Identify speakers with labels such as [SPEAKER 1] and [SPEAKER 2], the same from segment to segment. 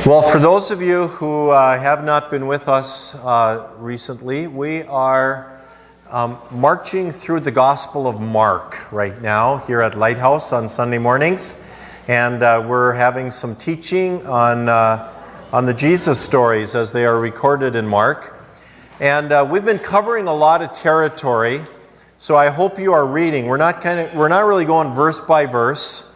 [SPEAKER 1] Well, for those of you who have not been with us recently, we are marching through the Gospel of Mark right now here at Lighthouse on Sunday mornings. And we're having some teaching on the Jesus stories as they are recorded in Mark. And we've been covering a lot of territory, so I hope you are reading. We're not really going verse by verse.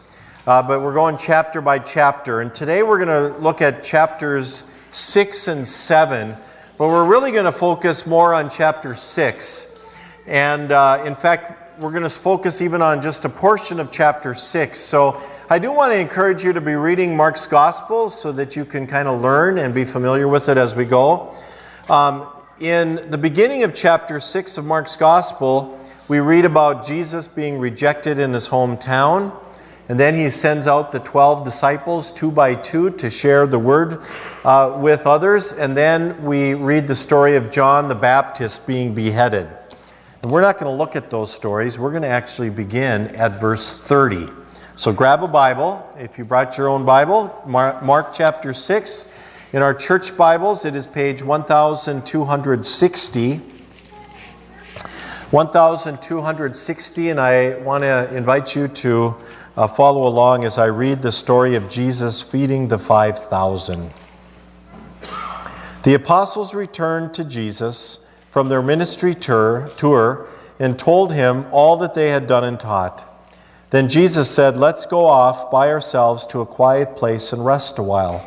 [SPEAKER 1] But we're going chapter by chapter. And today we're going to look at chapters 6 and 7. But we're really going to focus more on chapter 6. And in fact, we're going to focus even on just a portion of chapter 6. So I do want to encourage you to be reading Mark's Gospel so that you can kind of learn and be familiar with it as we go. In the beginning of chapter 6 of Mark's Gospel, we read about Jesus being rejected in his hometown. And then he sends out the 12 disciples, 2 by 2, to share the word with others. And then we read the story of John the Baptist being beheaded. And we're not going to look at those stories. We're going to actually begin at verse 30. So grab a Bible. If you brought your own Bible, Mark chapter 6. In our church Bibles, it is page 1260. 1260, and I want to invite you to follow along as I read the story of Jesus feeding the 5,000. The apostles returned to Jesus from their ministry tour and told him all that they had done and taught. Then Jesus said, "Let's go off by ourselves to a quiet place and rest a while."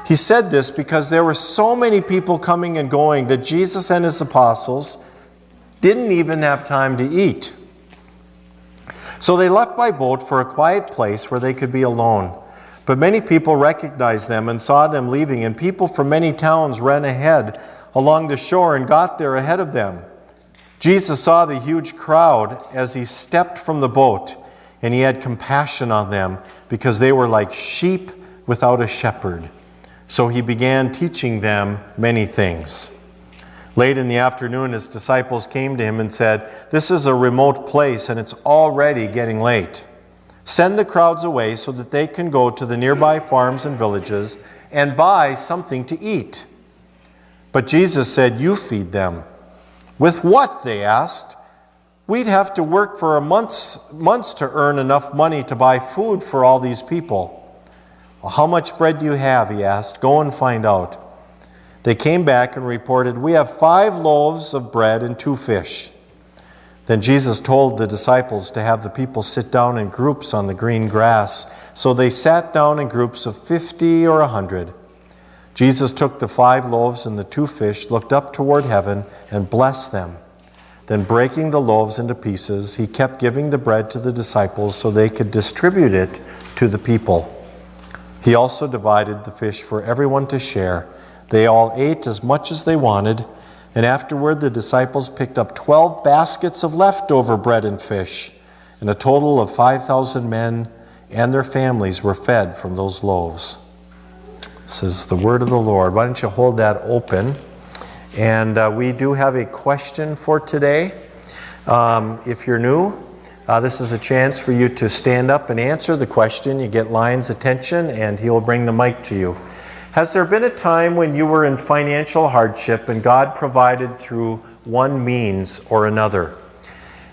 [SPEAKER 1] He said this because there were so many people coming and going that Jesus and his apostles didn't even have time to eat. So they left by boat for a quiet place where they could be alone. But many people recognized them and saw them leaving, and people from many towns ran ahead along the shore and got there ahead of them. Jesus saw the huge crowd as he stepped from the boat, and he had compassion on them because they were like sheep without a shepherd. So he began teaching them many things. Late in the afternoon, his disciples came to him and said, "This is a remote place, and it's already getting late. Send the crowds away so that they can go to the nearby farms and villages and buy something to eat." But Jesus said, "You feed them." "With what?" they asked. "We'd have to work for months to earn enough money to buy food for all these people." "Well, how much bread do you have?" he asked. "Go and find out." They came back and reported, "We have 5 loaves of bread and 2 fish." Then Jesus told the disciples to have the people sit down in groups on the green grass. So they sat down in groups of 50 or 100. Jesus took the 5 loaves and the 2 fish, looked up toward heaven, and blessed them. Then breaking the loaves into pieces, he kept giving the bread to the disciples so they could distribute it to the people. He also divided the fish for everyone to share. They all ate as much as they wanted, and afterward the disciples picked up 12 baskets of leftover bread and fish, and a total of 5,000 men and their families were fed from those loaves. This is the word of the Lord. Why don't you hold that open? And we do have a question for today. If you're new, this is a chance for you to stand up and answer the question. You get Lion's attention, and he will bring the mic to you. Has there been a time when you were in financial hardship and God provided through one means or another?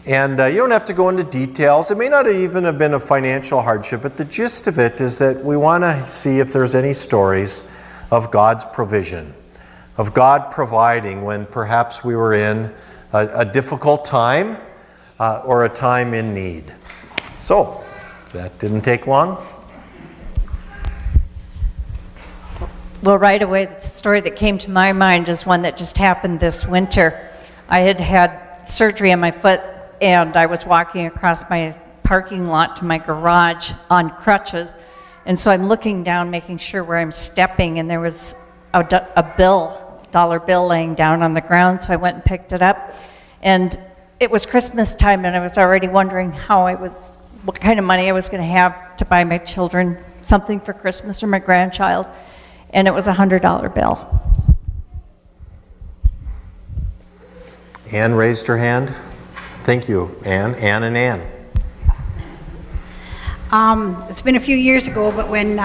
[SPEAKER 1] And you don't have to go into details. It may not even have been a financial hardship, but the gist of it is that we want to see if there's any stories of God's provision, of God providing when perhaps we were in a difficult time or a time in need. So, that didn't take long.
[SPEAKER 2] Well, right away, the story that came to my mind is one that just happened this winter. I had surgery on my foot, and I was walking across my parking lot to my garage on crutches. And so I'm looking down, making sure where I'm stepping, and there was a dollar bill laying down on the ground. So I went and picked it up. And it was Christmas time, and I was already wondering what kind of money I was going to have to buy my children something for Christmas or my grandchild. And it was a $100 bill.
[SPEAKER 1] Anne raised her hand. Thank you, Anne. Anne and Anne.
[SPEAKER 3] It's been a few years ago, but when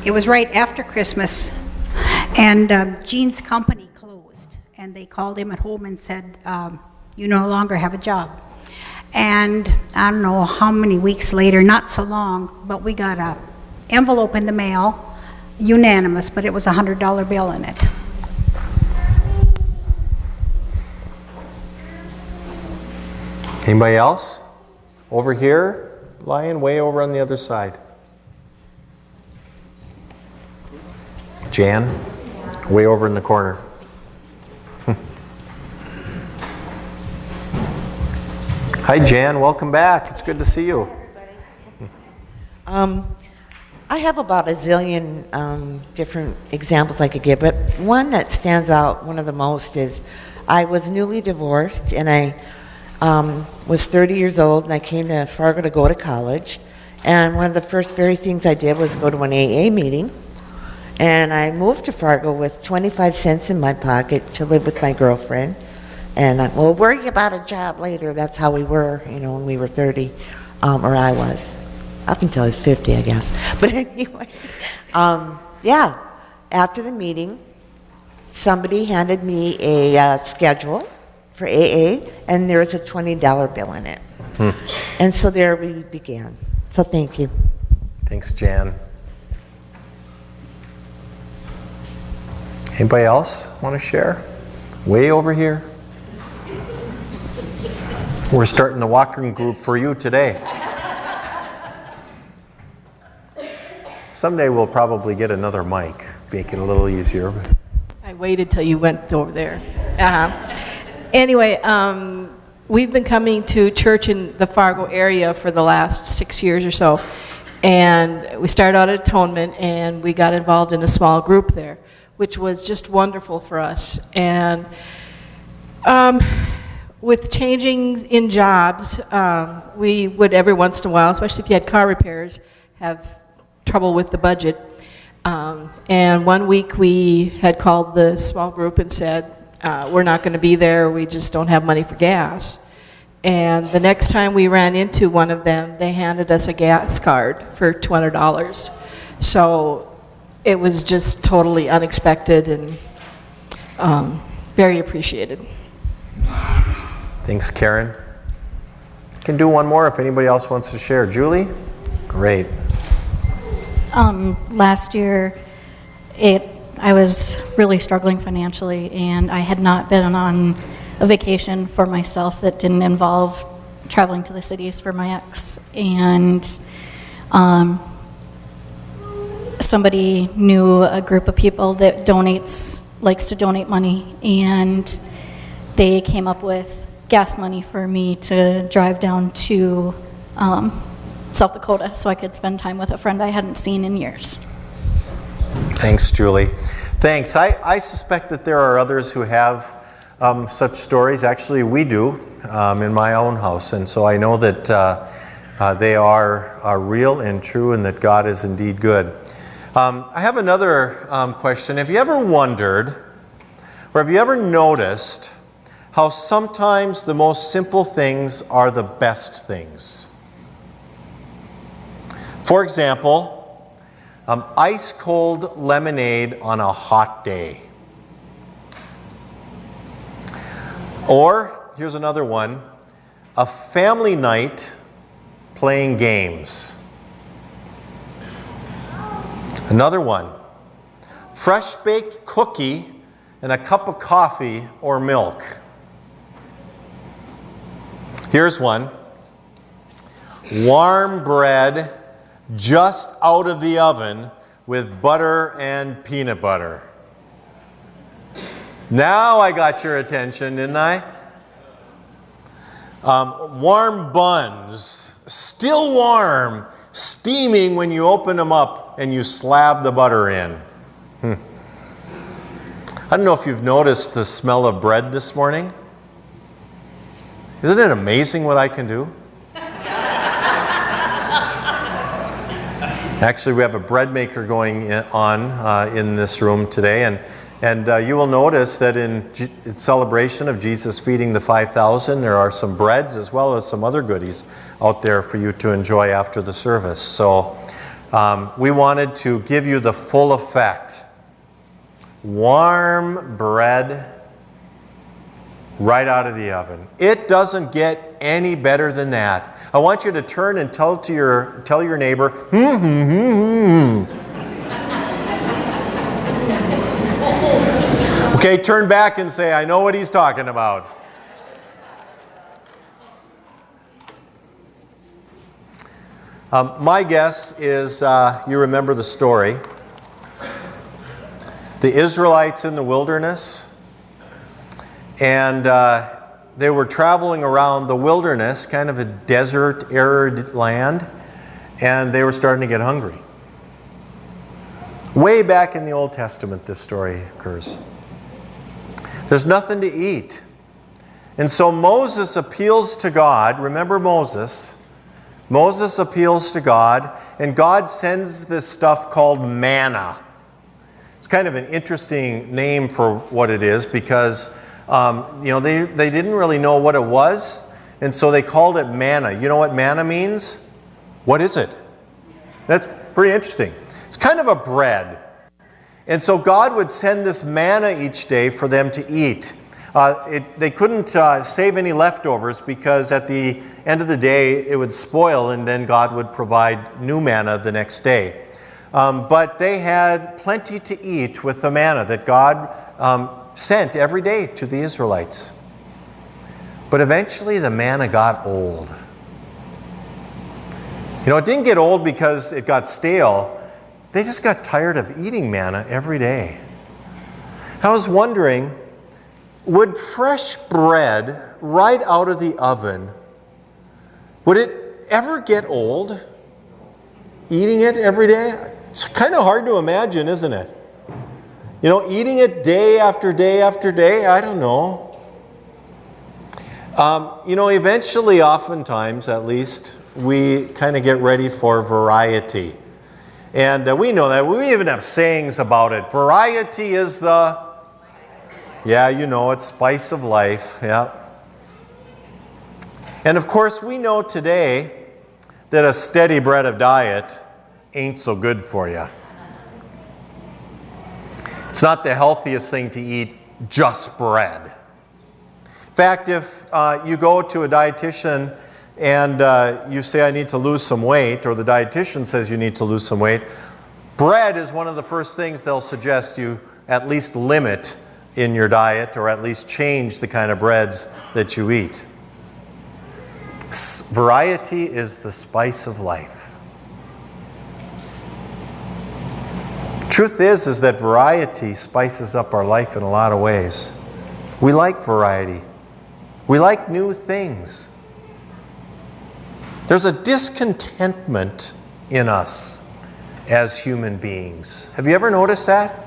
[SPEAKER 3] it was right after Christmas, and Gene's company closed, and they called him at home and said, you no longer have a job. And I don't know how many weeks later, not so long, but we got an envelope in the mail, unanimous, but it was a $100 bill in it.
[SPEAKER 1] Anybody else? Over here, Lion, way over on the other side. Jan, way over in the corner. Hi, Jan. Welcome back. It's good to see you.
[SPEAKER 4] I have about a zillion different examples I could give, but one that stands out, one of the most, is I was newly divorced, and I was 30 years old, and I came to Fargo to go to college. And one of the first very things I did was go to an AA meeting. And I moved to Fargo with 25 cents in my pocket to live with my girlfriend. And we'll worry about a job later. That's how we were, when we were 30, or I was. Up until I was 50, I guess. But anyway, after the meeting, somebody handed me a schedule for AA, and there was a $20 bill in it. And so there we began. So thank you.
[SPEAKER 1] Thanks, Jan. Anybody else want to share? Way over here. We're starting the walking group for you today. Someday we'll probably get another mic, make it a little easier.
[SPEAKER 5] I waited till you went over there. Anyway, we've been coming to church in the Fargo area for the last 6 years or so. And we started out at Atonement, and we got involved in a small group there, which was just wonderful for us. And with changing in jobs, we would every once in a while, especially if you had car repairs, have trouble with the budget. And one week we had called the small group and said, we're not going to be there, we just don't have money for gas. And the next time we ran into one of them, they handed us a gas card for $200. So it was just totally unexpected and very appreciated.
[SPEAKER 1] Thanks, Karen. Can do one more if anybody else wants to share. Julie? Great.
[SPEAKER 6] Last year, I was really struggling financially, and I had not been on a vacation for myself that didn't involve traveling to the cities for my ex. And somebody knew a group of people that likes to donate money, and they came up with gas money for me to drive down to South Dakota so I could spend time with a friend I hadn't seen in years.
[SPEAKER 1] Thanks, Julie. Thanks. I suspect that there are others who have such stories. Actually, we do in my own house. And so I know that they are real and true, and that God is indeed good. I have another question. Have you ever wondered, or have you ever noticed, how sometimes the most simple things are the best things? For example, ice-cold lemonade on a hot day. Or, here's another one, a family night playing games. Another one, fresh-baked cookie and a cup of coffee or milk. Here's one, warm bread just out of the oven with butter and peanut butter. Now I got your attention, didn't I? Warm buns, still warm, steaming when you open them up and you slab the butter in. I don't know if you've noticed the smell of bread this morning. Isn't it amazing what I can do? Actually, we have a bread maker going on in this room today, and you will notice that in celebration of Jesus feeding the 5,000, there are some breads as well as some other goodies out there for you to enjoy after the service. So We wanted to give you the full effect. Warm bread right out of the oven. It doesn't get any better than that. I want you to turn and tell your neighbor, Okay, turn back and say, I know what he's talking about. My guess is you remember the story. The Israelites in the wilderness, and they were traveling around the wilderness, kind of a desert, arid land, and they were starting to get hungry. Way back in the Old Testament, this story occurs. There's nothing to eat. And so Moses appeals to God. Remember Moses? Moses appeals to God, and God sends this stuff called manna. It's kind of an interesting name for what it is because, they didn't really know what it was, and so they called it manna. You know what manna means? What is it? That's pretty interesting. It's kind of a bread. And so God would send this manna each day for them to eat. They couldn't save any leftovers because at the end of the day it would spoil, and then God would provide new manna the next day. But they had plenty to eat with the manna that God sent every day to the Israelites. But eventually the manna got old. It didn't get old because it got stale. They just got tired of eating manna every day. I was wondering, would fresh bread right out of the oven, would it ever get old? Eating it every day? It's kind of hard to imagine, isn't it? Eating it day after day after day, I don't know. Eventually, oftentimes at least, we kind of get ready for variety. And we know that. We even have sayings about it. Variety is the... Yeah, it's spice of life. Yeah. And of course, we know today that a steady bread of diet ain't so good for you. It's not the healthiest thing to eat just bread. In fact, if you go to a dietitian and you say, I need to lose some weight, or the dietitian says you need to lose some weight, bread is one of the first things they'll suggest you at least limit in your diet, or at least change the kind of breads that you eat. Variety is the spice of life. Truth is that variety spices up our life in a lot of ways. We like variety. We like new things. There's a discontentment in us as human beings. Have you ever noticed that?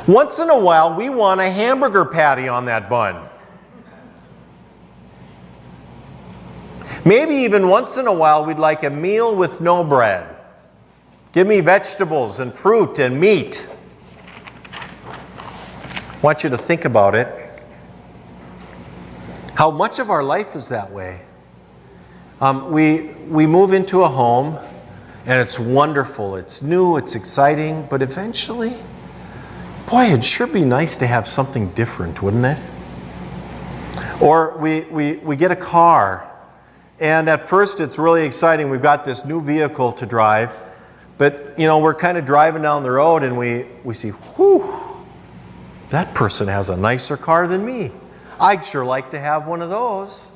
[SPEAKER 1] Once in a while, we want a hamburger patty on that bun. Maybe even once in a while, we'd like a meal with no bread. Give me vegetables and fruit and meat. I want you to think about it. How much of our life is that way? We move into a home, and it's wonderful. It's new, it's exciting, but eventually, boy, it'd sure be nice to have something different, wouldn't it? Or we get a car, and at first it's really exciting. We've got this new vehicle to drive, but we're kind of driving down the road and we see, whew, that person has a nicer car than me. I'd sure like to have one of those.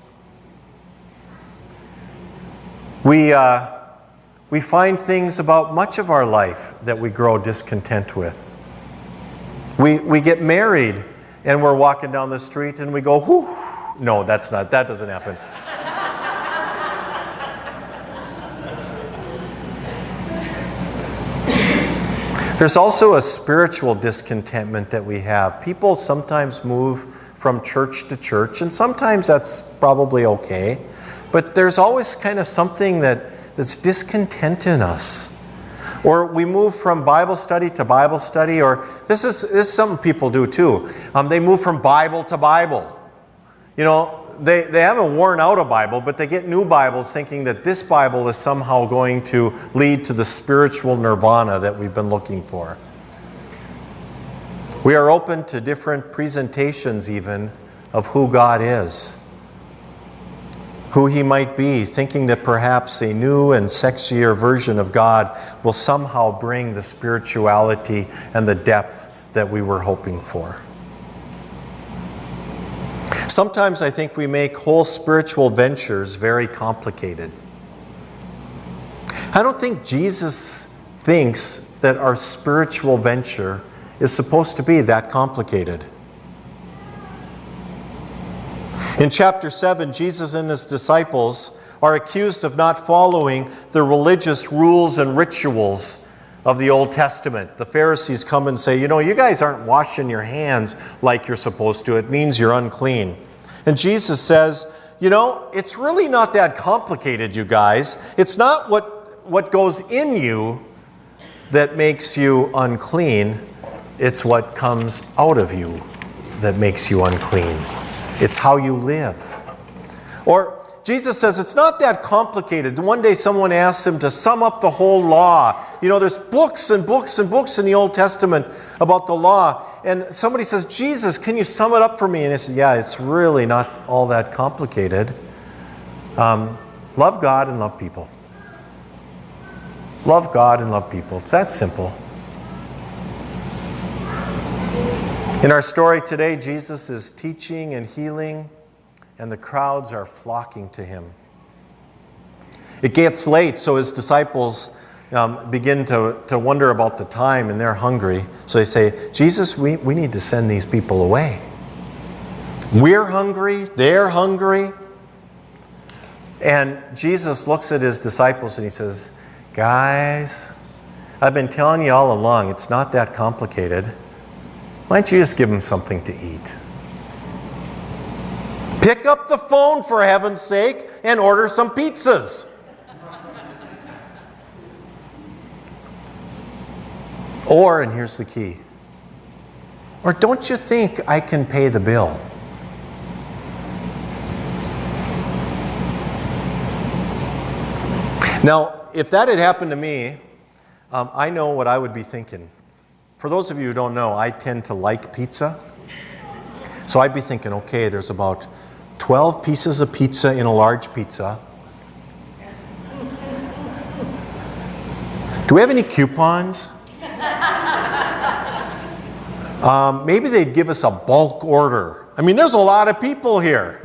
[SPEAKER 1] We find things about much of our life that we grow discontent with. We get married and we're walking down the street and we go, whew. No, that doesn't happen. There's also a spiritual discontentment that we have. People sometimes move from church to church, and sometimes that's probably okay. But there's always kind of something that's discontent in us. Or we move from Bible study to Bible study, or this is something people do too. They move from Bible to Bible. they haven't worn out a Bible, but they get new Bibles thinking that this Bible is somehow going to lead to the spiritual nirvana that we've been looking for. We are open to different presentations even of who God is, who He might be, thinking that perhaps a new and sexier version of God will somehow bring the spirituality and the depth that we were hoping for. Sometimes I think we make whole spiritual ventures very complicated. I don't think Jesus thinks that our spiritual venture is supposed to be that complicated. In chapter 7, Jesus and His disciples are accused of not following the religious rules and rituals of the Old Testament. The Pharisees come and say, you guys aren't washing your hands like you're supposed to. It means you're unclean. And Jesus says, it's really not that complicated, you guys. It's not what goes in you that makes you unclean. It's what comes out of you that makes you unclean. It's how you live. Or Jesus says it's not that complicated. One day someone asked Him to sum up the whole law. There's books and books and books in the Old Testament about the law. And somebody says, Jesus, can you sum it up for me? And He says, yeah, it's really not all that complicated. Love God and love people. Love God and love people. It's that simple. In our story today, Jesus is teaching and healing, and the crowds are flocking to Him. It gets late, so His disciples begin to wonder about the time, and they're hungry. So they say, Jesus, we need to send these people away. We're hungry, they're hungry. And Jesus looks at His disciples and He says, guys, I've been telling you all along, it's not that complicated. Why don't you just give them something to eat? Pick up the phone, for heaven's sake, and order some pizzas. Or, and here's the key, or don't you think I can pay the bill? Now, if that had happened to me, I know what I would be thinking. For those of you who don't know, I tend to like pizza. So I'd be thinking, okay, there's about 12 pieces of pizza in a large pizza. Do we have any coupons? Maybe they'd give us a bulk order. I mean, there's a lot of people here.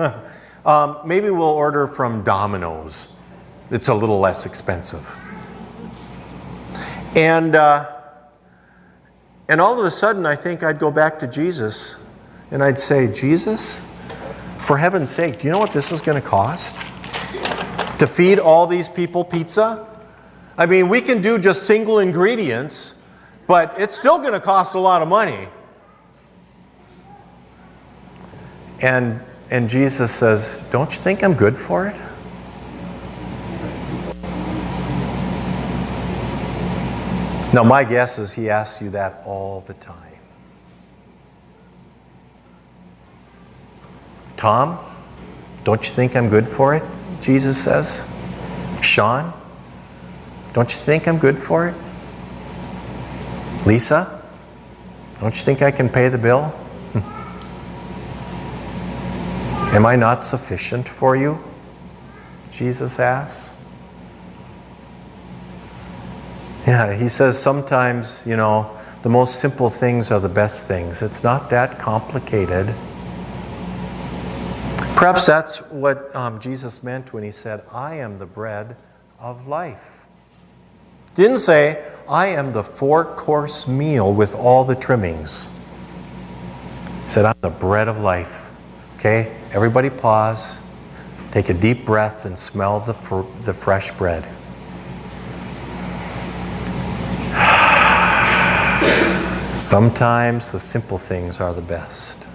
[SPEAKER 1] Maybe we'll order from Domino's. It's a little less expensive. And all of a sudden, I think I'd go back to Jesus and I'd say, Jesus, for heaven's sake, do you know what this is going to cost? To feed all these people pizza? I mean, we can do just single ingredients, but it's still going to cost a lot of money. And Jesus says, don't you think I'm good for it? Now, my guess is He asks you that all the time. Tom, don't you think I'm good for it? Jesus says. Sean, don't you think I'm good for it? Lisa, don't you think I can pay the bill? Am I not sufficient for you? Jesus asks. Yeah, He says sometimes, the most simple things are the best things. It's not that complicated. Perhaps that's what Jesus meant when He said, I am the bread of life. Didn't say, I am the 4-course meal with all the trimmings. He said, I'm the bread of life. Okay, everybody pause, take a deep breath, and smell the fresh bread. Sometimes the simple things are the best.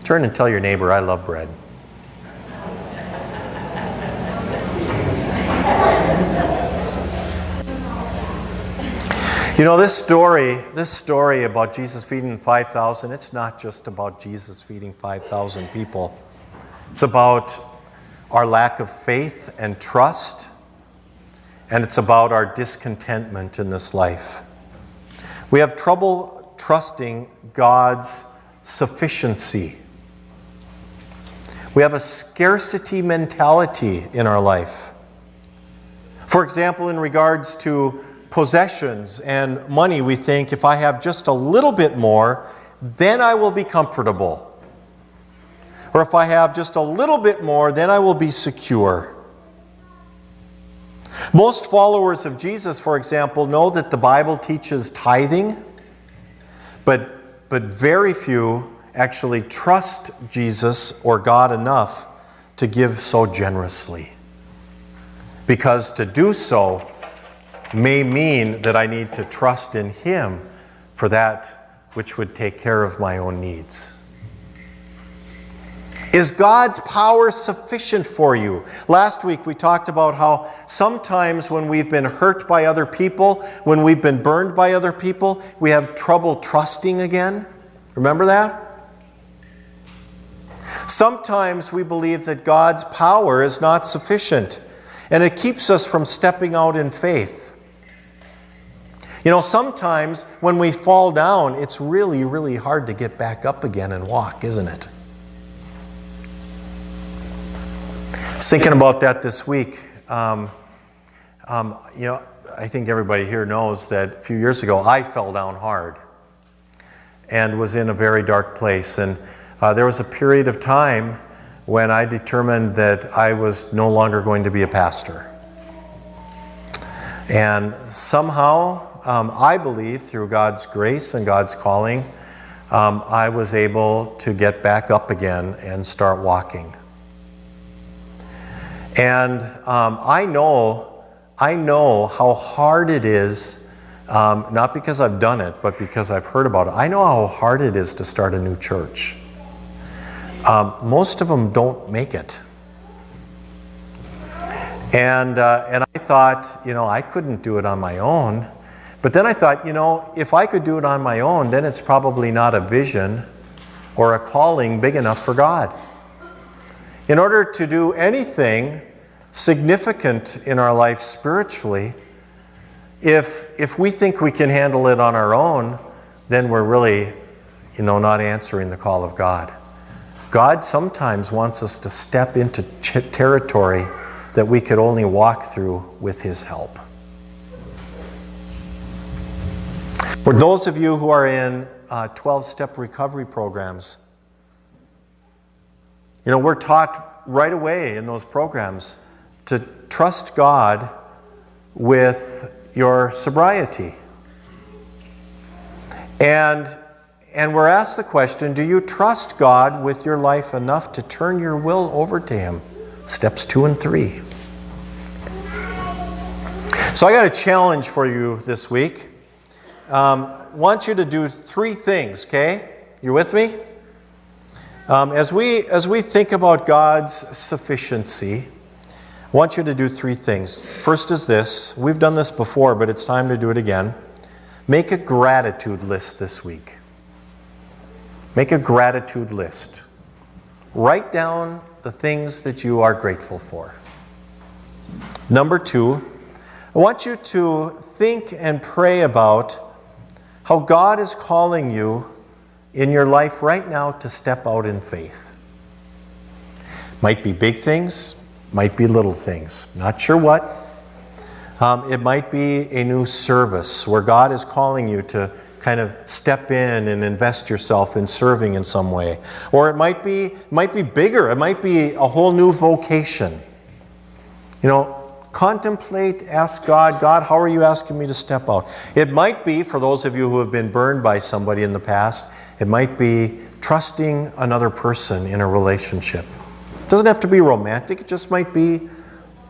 [SPEAKER 1] Turn and tell your neighbor, I love bread. You know, this story about Jesus feeding 5,000, it's not just about Jesus feeding 5,000 people. It's about our lack of faith and trust, and it's about our discontentment in this life. We have trouble trusting God's sufficiency. We have a scarcity mentality in our life. For example, in regards to possessions and money, we think if I have just a little bit more, then I will be comfortable. Or if I have just a little bit more, then I will be secure. Most followers of Jesus, for example, know that the Bible teaches tithing, but very few actually trust Jesus or God enough to give so generously. Because to do so may mean that I need to trust in Him for that which would take care of my own needs. Is God's power sufficient for you? Last week we talked about how sometimes when we've been hurt by other people, when we've been burned by other people, we have trouble trusting again. Remember that? Sometimes we believe that God's power is not sufficient, and it keeps us from stepping out in faith. You know, sometimes when we fall down, it's really, really hard to get back up again and walk, isn't it? I was thinking about that this week. You know, I think everybody here knows that a few years ago I fell down hard and was in a very dark place. And there was a period of time when I determined that I was no longer going to be a pastor. And somehow, I believe through God's grace and God's calling, I was able to get back up again and start walking. And I know how hard it is, not because I've done it, but because I've heard about it. I know how hard it is to start a new church. Most of them don't make it. And I thought, you know, I couldn't do it on my own. But then I thought, you know, if I could do it on my own, then it's probably not a vision or a calling big enough for God. In order to do anything significant in our life spiritually, if we think we can handle it on our own, then we're really, you know, not answering the call of God. God sometimes wants us to step into territory that we could only walk through with His help. For those of you who are in 12-step recovery programs, you know, we're taught right away in those programs to trust God with your sobriety. And we're asked the question, do you trust God with your life enough to turn your will over to Him? Steps 2 and 3. So I got a challenge for you this week. I want you to do 3 things, okay? You with me? As we think about God's sufficiency, I want you to do 3 things. First is this. We've done this before, but it's time to do it again. Make a gratitude list this week. Make a gratitude list. Write down the things that you are grateful for. Number 2, I want you to think and pray about how God is calling you in your life right now to step out in faith. Might be big things, might be little things. Not sure what. It might be a new service where God is calling you to kind of step in and invest yourself in serving in some way. Or it might be bigger. It might be a whole new vocation. You know, contemplate, ask God, how are you asking me to step out? It might be, for those of you who have been burned by somebody in the past, it might be trusting another person in a relationship. It doesn't have to be romantic. It just might be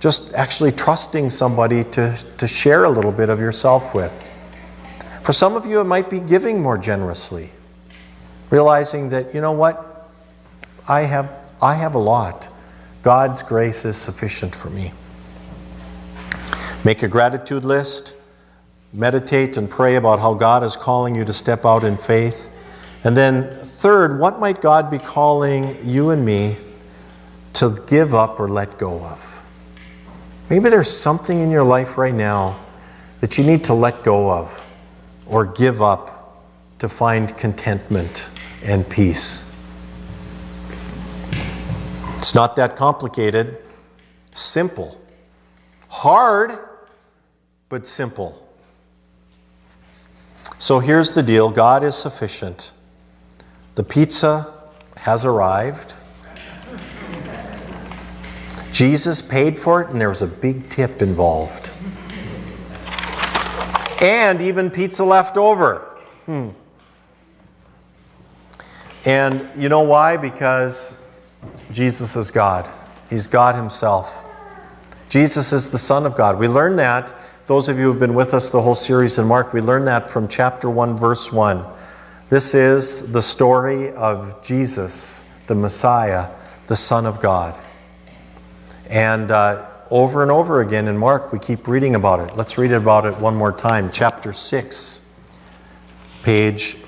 [SPEAKER 1] just actually trusting somebody to share a little bit of yourself with. For some of you, it might be giving more generously. Realizing that, you know what? I have a lot. God's grace is sufficient for me. Make a gratitude list. meditate and pray about how God is calling you to step out in faith. And then third, what might God be calling you and me to give up or let go of? Maybe there's something in your life right now that you need to let go of or give up to find contentment and peace. It's not that complicated. Simple. Hard, but simple. So here's the deal. God is sufficient. The pizza has arrived. Jesus paid for it, and there was a big tip involved. And even pizza left over. And you know why? Because Jesus is God. He's God himself. Jesus is the Son of God. We learn that, those of you who have been with us the whole series in Mark, we learn that from chapter 1, verse 1. This is the story of Jesus, the Messiah, the Son of God. And over and over again in Mark, we keep reading about it. Let's read about it one more time. Chapter 6, page,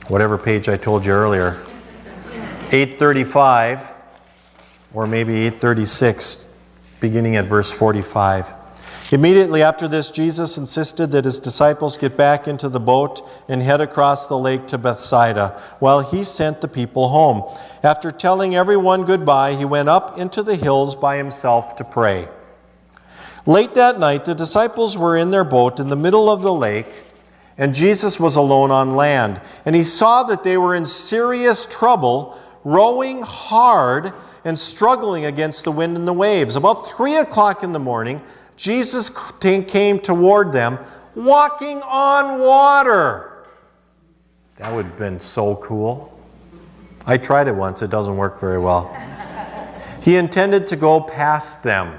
[SPEAKER 1] whatever page I told you earlier, 835, or maybe 836, beginning at verse 45. Immediately after this, Jesus insisted that his disciples get back into the boat and head across the lake to Bethsaida, while he sent the people home. After telling everyone goodbye, he went up into the hills by himself to pray. Late that night, the disciples were in their boat in the middle of the lake, and Jesus was alone on land. And he saw that they were in serious trouble, rowing hard and struggling against the wind and the waves. About 3 o'clock in the morning, Jesus came toward them, walking on water. That would have been so cool. I tried it once. It doesn't work very well. He intended to go past them.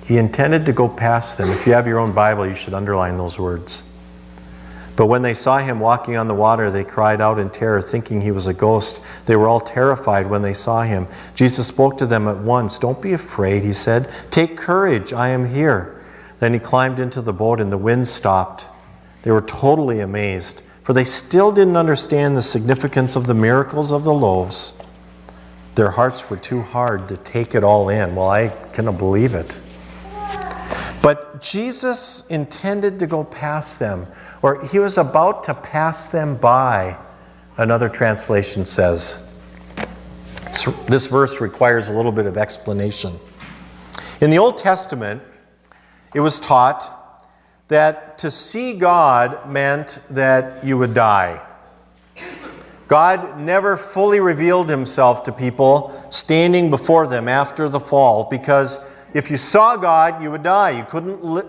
[SPEAKER 1] He intended to go past them. If you have your own Bible, you should underline those words. But when they saw him walking on the water, they cried out in terror, thinking he was a ghost. They were all terrified when they saw him. Jesus spoke to them at once. "Don't be afraid," he said. "Take courage, I am here." Then he climbed into the boat and the wind stopped. They were totally amazed, for they still didn't understand the significance of the miracles of the loaves. Their hearts were too hard to take it all in. Well, I cannot believe it. But Jesus intended to go past them, or he was about to pass them by, another translation says. This verse requires a little bit of explanation. In the Old Testament, it was taught that to see God meant that you would die. God never fully revealed himself to people standing before them after the fall, because if you saw God, you would die.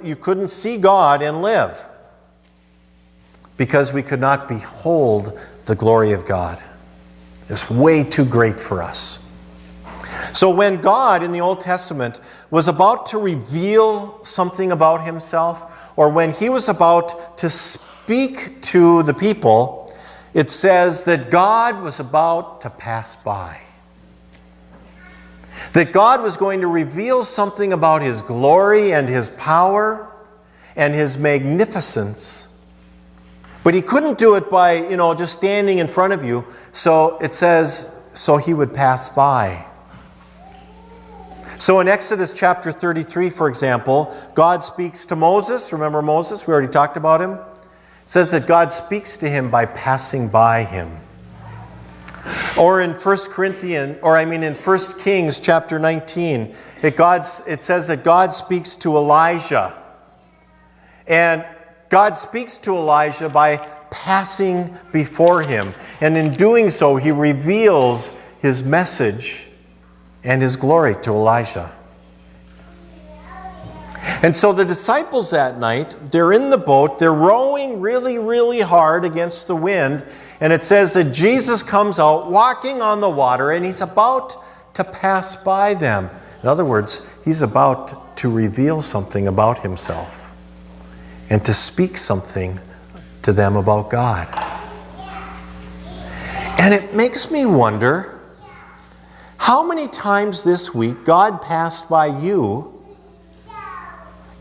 [SPEAKER 1] You couldn't see God and live, because we could not behold the glory of God. It's way too great for us. So when God in the Old Testament was about to reveal something about himself, or when he was about to speak to the people, it says that God was about to pass by. That God was going to reveal something about his glory and his power and his magnificence. But he couldn't do it by, just standing in front of you. So it says, so he would pass by. So in Exodus chapter 33, for example, God speaks to Moses. Remember Moses? We already talked about him. It says that God speaks to him by passing by him. Or in 1 Kings chapter 19, it says that God speaks to Elijah. And God speaks to Elijah by passing before him. And in doing so, he reveals his message and his glory to Elijah. And so the disciples that night, they're in the boat, they're rowing really, really hard against the wind, and it says that Jesus comes out walking on the water, and he's about to pass by them. In other words, he's about to reveal something about himself and to speak something to them about God. And it makes me wonder, how many times this week God passed by you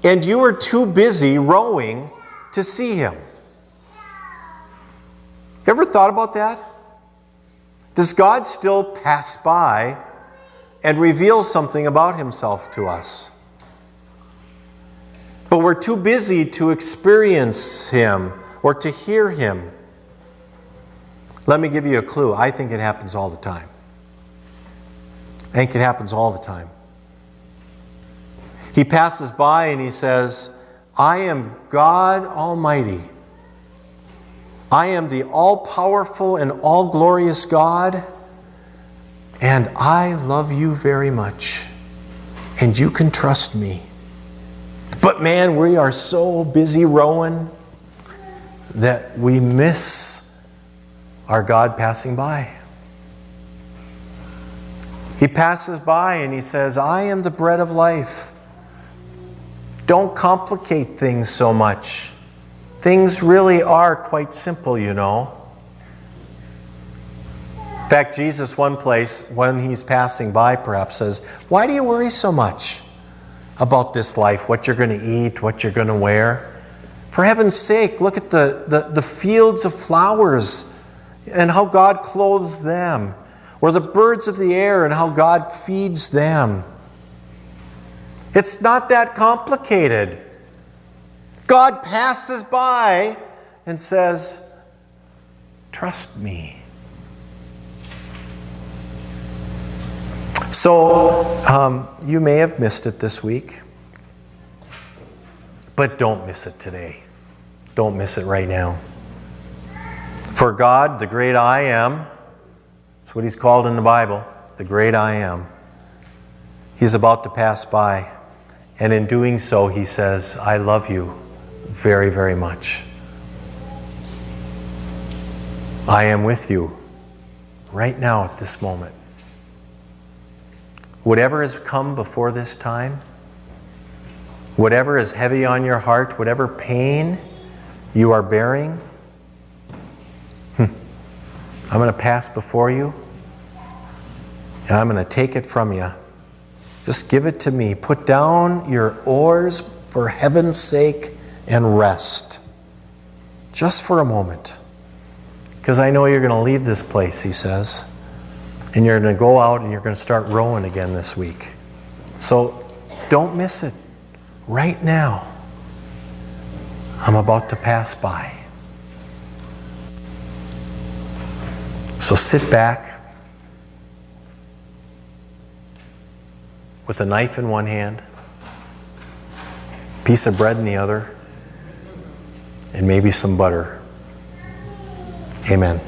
[SPEAKER 1] and you were too busy rowing to see him. You ever thought about that? Does God still pass by and reveal something about himself to us? But we're too busy to experience him or to hear him. Let me give you a clue. I think it happens all the time. I think it happens all the time. He passes by and he says, I am God Almighty. I am the all-powerful and all-glorious God, and I love you very much, and you can trust me. But man, we are so busy rowing that we miss our God passing by. He passes by and he says, I am the bread of life. Don't complicate things so much. Things really are quite simple, you know. In fact, Jesus, one place, when he's passing by, perhaps says, why do you worry so much about this life, what you're going to eat, what you're going to wear? For heaven's sake, look at the fields of flowers and how God clothes them, or the birds of the air and how God feeds them. It's not that complicated. God passes by and says, trust me. So, you may have missed it this week, but don't miss it today. Don't miss it right now. For God, the great I am, that's what he's called in the Bible, the great I am, he's about to pass by. And in doing so, he says, I love you very, very much. I am with you right now at this moment. Whatever has come before this time, whatever is heavy on your heart, whatever pain you are bearing, I'm going to pass before you and I'm going to take it from you. Just give it to me. Put down your oars for heaven's sake and rest. Just for a moment. Because I know you're going to leave this place, he says. And you're going to go out and you're going to start rowing again this week. So don't miss it. Right now, I'm about to pass by. So sit back with a knife in one hand, piece of bread in the other, and maybe some butter. Amen.